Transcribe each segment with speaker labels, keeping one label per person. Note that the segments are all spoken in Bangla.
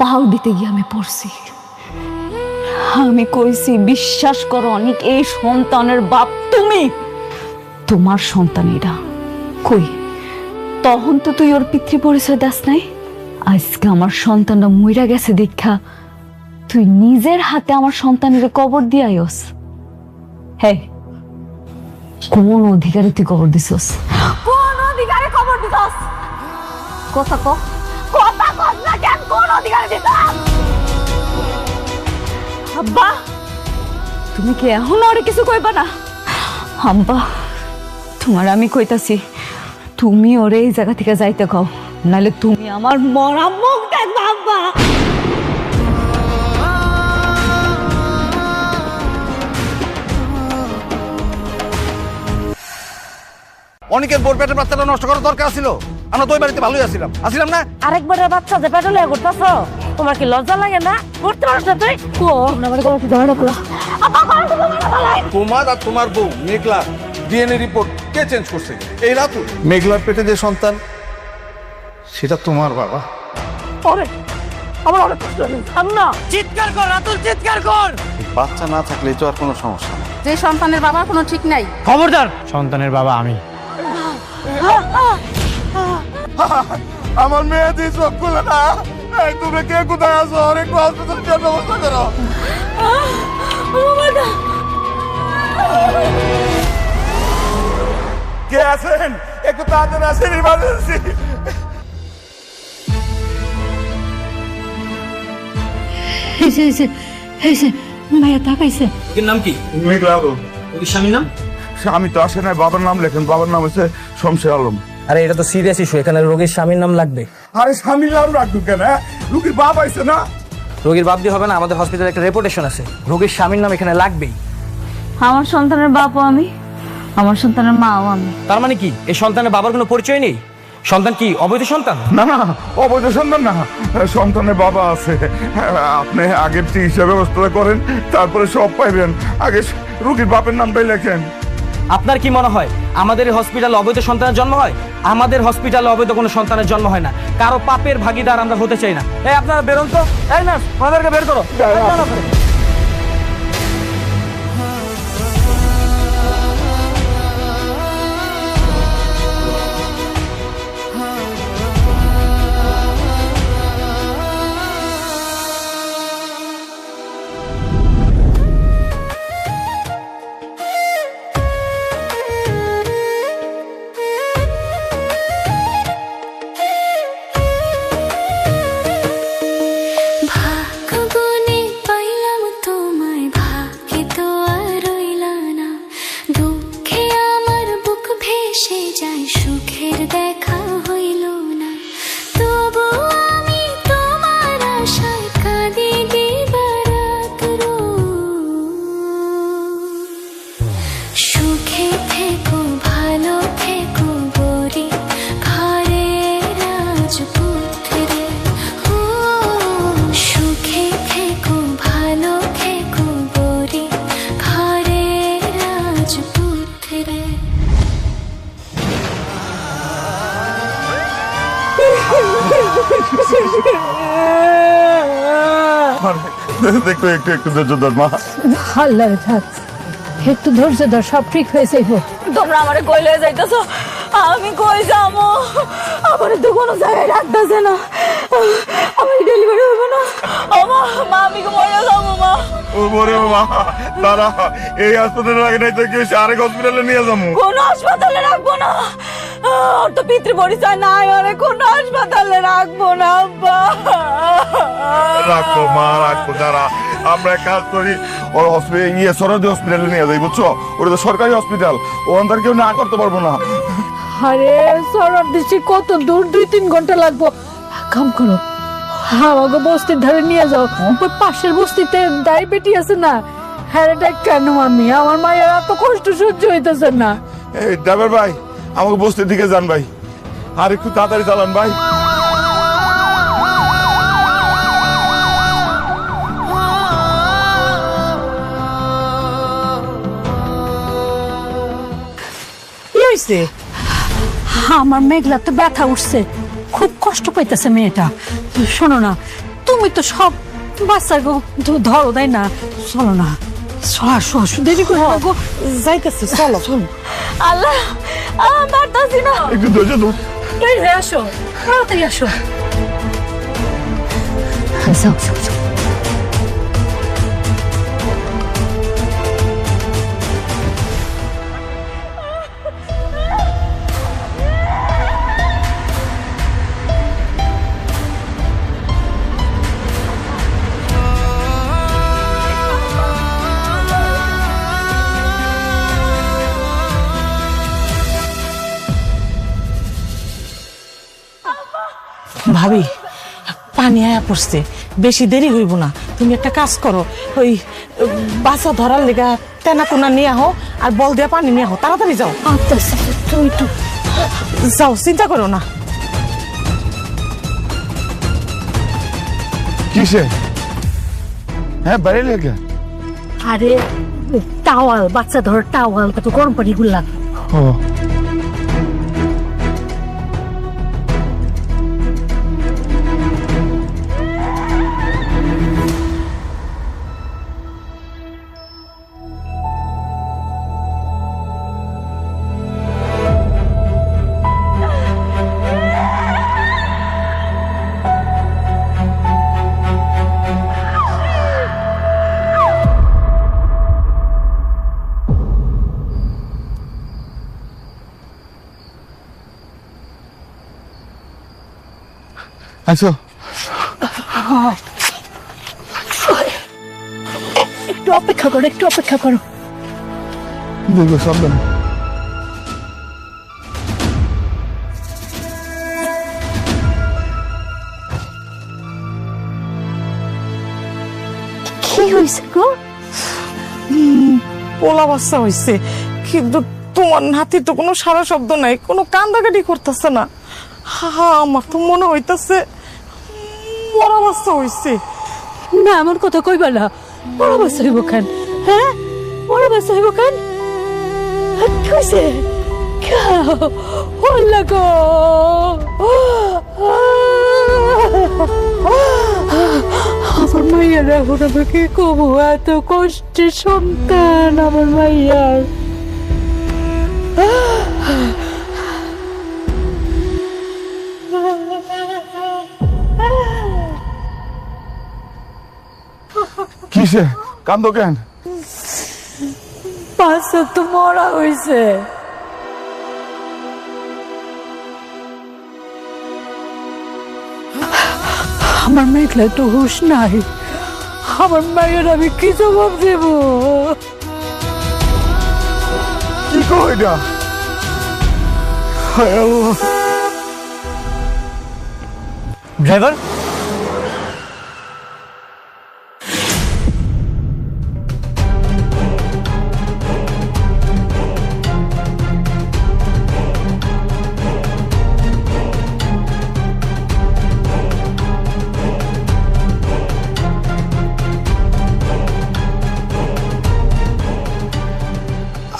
Speaker 1: পাও দিতে গিয়ে আমি পড়ছি। আমি কইছি বিশ্বাস করো অনেক, এই সন্তানের বাপ তুমি, তোমার সন্তান এরা। কই তখন তো তুই ওর পিতৃ পরিচয় দাস নাই। আজকে আমার সন্তানটা মইরা গেছে দীক্ষা তুই নিজের হাতে আমার সন্তানের কবর দিয়ে আইস। হ্যাঁ, কোন অধিকারে তুই কবর দিছস? কোন অধিকারে কবর দিছস? কথা কও, কথা কস না কেন? কোন অধিকারে দিছস? আব্বা, তুমি কি এখন আর কিছু কইবা না? আব্বা, তোমার আমি কইতাছি, তুমি ওরে এই জায়গা থেকে যাইতে কও, নাহলে তুমি আমার মরা মুখ দেখবা। আব্বা,
Speaker 2: অনেকের বোর পেটের বাচ্চাটা নষ্ট করার দরকার ছিল। আমরা তো ওই বাড়িতে ভালোই আসছিলাম না?
Speaker 3: আরেকবারের বাচ্চা যে পেটে লয়ে ঘুরতেছ, তোমার কি লজ্জা লাগে না? করতে পারছ না তুই?
Speaker 2: তোমার আর তোমার বউ মেঘলা ডিএনএ রিপোর্ট কে চেঞ্জ করছে? এই রাতু মেঘলার পেটে যে সন্তান সেটা তোমার বাবা।
Speaker 3: আমার অনেক কষ্ট না, চিৎকার কর রাতুল, চিৎকার কর।
Speaker 2: বাচ্চা না থাকলে তো আর কোনো সমস্যা নেই।
Speaker 4: যে সন্তানের বাবার কোনো ঠিক নাই।
Speaker 5: খবরদার, সন্তানের বাবা আমি।
Speaker 2: আমার মেয়ে দিয়ে চোখ খুলে না। তুমি কে কোথায় আছো? অনেক হসপিটালে যাওয়ার ব্যবস্থা করো। কে আছেন? একটু তাড়াতাড়ি আসেন, ইমার্জেন্সি।
Speaker 3: ভাইয়া তাকাইছে।
Speaker 5: এর নাম কি?
Speaker 2: মেঘলা।
Speaker 5: ওই স্বামীর নাম?
Speaker 2: আমি তো আসে নাই, বাবার নাম লেখেন। বাবার নাম হচ্ছে শমশের আলম।
Speaker 5: আরে এটা তো সিরিয়াস ইস্যু, এখানে রোগীর স্বামীর নাম লাগবে।
Speaker 2: আরে স্বামীর নাম রাখবো কেন? রুগীর বাপ আইছে না?
Speaker 5: রোগীর বাপ দিয়ে হবে না, আমাদের হসপিটালে একটা রেপুটেশন আছে, রোগীর স্বামীর নাম এখানে লাগবেই।
Speaker 1: আমার সন্তানের বাপও আমি, আমার সন্তানের মাও আমি।
Speaker 5: তার মানে কি এই সন্তানের বাবার কোনো পরিচয় নেই? সন্তান কি অবৈধ সন্তান?
Speaker 2: না না, অবৈধ সন্তান না, সন্তানের বাবা আছে। আপনি আগের চিকিৎসা ব্যবস্থা করেন, তারপরে সব পাইবেন। আগে রুগীর বাপের নামটাই লেখেন।
Speaker 5: আপনার কি মনে হয় আমাদের এই হসপিটালে অবৈধ সন্তানের জন্ম হয়? আমাদের হসপিটালে অবৈধ কোনো সন্তানের জন্ম হয় না। কারো পাপের ভাগিদার আমরা হতে চাই না। এই আপনারা বেরোন তো। এই না, ওনাদেরকে বের করো।
Speaker 2: দেখো, একটু একটু ধৈর্য ধর মা।
Speaker 3: আল্লাহ থাক, একটু ধৈর্য ধর, সব ঠিক হয়ে যাইব।
Speaker 1: তোমরা আমারে কই লয়ে যাইতেছো? আমি কই যাবো? আমারে তো কোনো জায়গায় রাখতেছে না। আমার ডেলিভারি হবে না। মা, আমি মরে যাবো। মা,
Speaker 2: ও বরে মা, দাঁড়া, এই হাসপাতালে রাখে নাই তো কি হয়েছে? আরেক হসপিটালে নিয়ে যাবো।
Speaker 1: কোন হাসপাতালে রাখবো না। ওর তো পিতৃ পরিচয় নাই, ওরে কোন হাসপাতালে রাখবো না। আব্বা,
Speaker 2: রাখবো মা, রাখবো। দাঁড়া, আমরা এক কাজ করি, ওর হসপিটাল সরকারি হসপিটালে নিয়ে যাই, বুঝছো? ওটা তো সরকারি হসপিটাল, ও অন্তর কেউ না করতে পারবো না।
Speaker 3: আরে সরব দিচ্ছি, কত দূর, 2-3 ঘন্টা লাগবো। কাম করো, আমাকে বস্তির ধারে নিয়ে যাও। ওই পাশের বস্তিতে ডায়াবেটি আছে না, হ্যাঁ এটা কেন? আমার মায়ের এত কষ্ট সহ্য হইতেছে না।
Speaker 2: এই ড্রাইভার ভাই, আমাকে বস্তির দিকে যান ভাই, আর একটু তাড়াতাড়ি চালান ভাই।
Speaker 3: আমার মেঘলা তো ব্যথা উঠছে, খুব কষ্ট পাইতেছে মেয়েটা। শোনো না, তুমি তো সব বাচ্চা গো ধরো তাই না, চলো না, আসো আসো, দেরি করে গো, যাইতেছি, চলো চলো।
Speaker 1: আল্লাহ পারতাছি না।
Speaker 2: একটু ধৈর্য ধর।
Speaker 3: এই রে, আসো তাড়াতাড়ি আসো।
Speaker 1: যাও যাও যাও।
Speaker 6: ভাবি পানি আয়া পড়ছে, বেশি দেরি হইব না। তুমি একটা কাজ করো, ওই বাসা ধরার লেগা তেনা কোনা নিয়ে আহো আর বল দিয়া পানি নিয়ে আহো, তাড়াতাড়ি যাও।
Speaker 3: আচ্ছা তুই একটু
Speaker 6: যাও, চিন্তা করো না।
Speaker 2: কিসে? হ্যাঁ, বাইরে লেগে।
Speaker 3: আরে টাওয়াল, বাচ্চা ধর টাওয়াল, কত গরম পানি গুলা।
Speaker 2: ও আচ্ছা,
Speaker 3: একটু অপেক্ষা করো, একটু অপেক্ষা করো।
Speaker 2: দেখো সাবধানে।
Speaker 3: কি হয়েছে গো?
Speaker 6: পোলা বাচ্চা হয়েছে, কিন্তু তোমার নাতির তো কোনো সারা শব্দ নাই, কোনো কান্দাকাটি করতেছে না। হা, আমার তো মনে হইতাছে মরা বাচ্চা হয়েছে।
Speaker 3: না, এমন কথা কইবা না, বড় বাচ্চা হইব কেন? হ্যাঁ, বড় বাচ্চা হইব কেন? কি হয়েছে? গো আমার মাইয়ার এখন আমি কি কবো, এত কষ্টের সন্তান আমার মাইয়ার।
Speaker 2: কিসে কান্দো কেন?
Speaker 3: বাচ্চা তো মরা হয়েছে। আমার মেঘলা তো হুশ নাই, আমার মায়ের আমি কি জবাব দেব?
Speaker 2: কি কো এটা? হায় আল্লাহ।
Speaker 5: ড্রাইভার,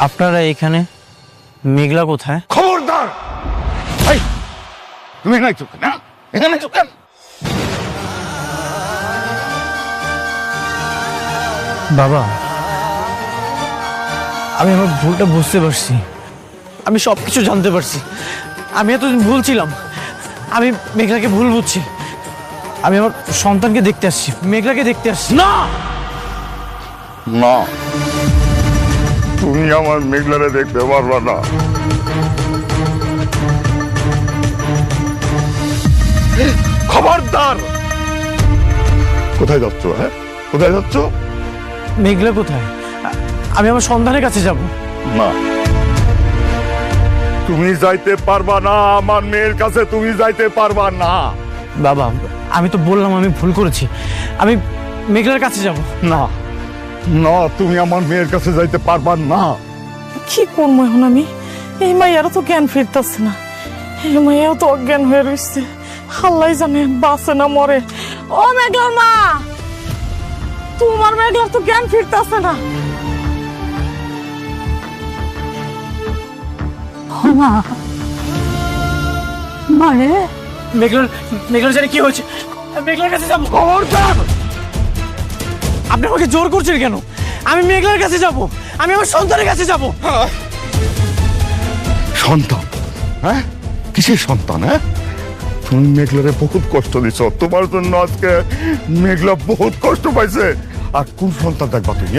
Speaker 7: আপনারা এখানে, মেঘলা কোথায়?
Speaker 2: খবরদার! এই, তুমি এখানে চুপ না, এখানে চুপ কেন?
Speaker 7: বাবা, আমি আমার ভুলটা বুঝতে পারছি, আমি সবকিছু জানতে পারছি। আমি এতদিন ভুল ছিলাম, আমি মেঘলাকে ভুল বুঝছি। আমি আমার সন্তানকে দেখতে আসছি, মেঘলাকে দেখতে আসছি।
Speaker 2: না না, তুমি আমার মেঘলারে দেখতে পারবা না। খবরদার! কোথায় যাচ্ছ? হ্যাঁ, কোথায় যাচ্ছ?
Speaker 7: মেঘলা কোথায়? আমি আমার সন্তানের কাছে যাব।
Speaker 2: না, তুমি যাইতে পারবা না, আমার মেয়ের কাছে তুমি যাইতে পারবা না।
Speaker 7: বাবা, আমি তো বললাম আমি ভুল করেছি, আমি মেঘলার কাছে যাব।
Speaker 2: না না, তুমি আমার মেয়ের কাছে যাইতে পারবা না।
Speaker 6: কি করবো এখন আমি? এই মাইয়ারও তো জ্ঞান ফিরতেছে না, এই মাইয়াও তো অজ্ঞান হয়ে রয়েছে। আল্লাহ জানে বাঁচে না মরে। ও মেঘলার মা, তোমার মেঘলার তো জ্ঞান ফিরতেছে না।
Speaker 3: মারে
Speaker 7: মেঘলার মেঘলার জানি কি হয়েছে? আমি মেঘলার কাছে যাবো। খবরদার! আপনি আমাকে জোর করছেন কেন? আমি মেঘলার কাছে যাব, আমি আমার সন্তানের কাছে যাব।
Speaker 2: সন্তান? হ্যাঁ, কিসের সন্তান? হ্যাঁ, তুমি মেঘলারে বহুত কষ্ট দিছ, তোমার জন্য আজকে মেঘলা বহুত কষ্ট পাইছে। আর কোন সন্তান দেখবা তুমি?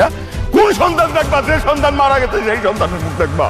Speaker 2: কোন সন্তান দেখবা? যে সন্তান মারা গেছে সেই সন্তানের মুখ দেখবা?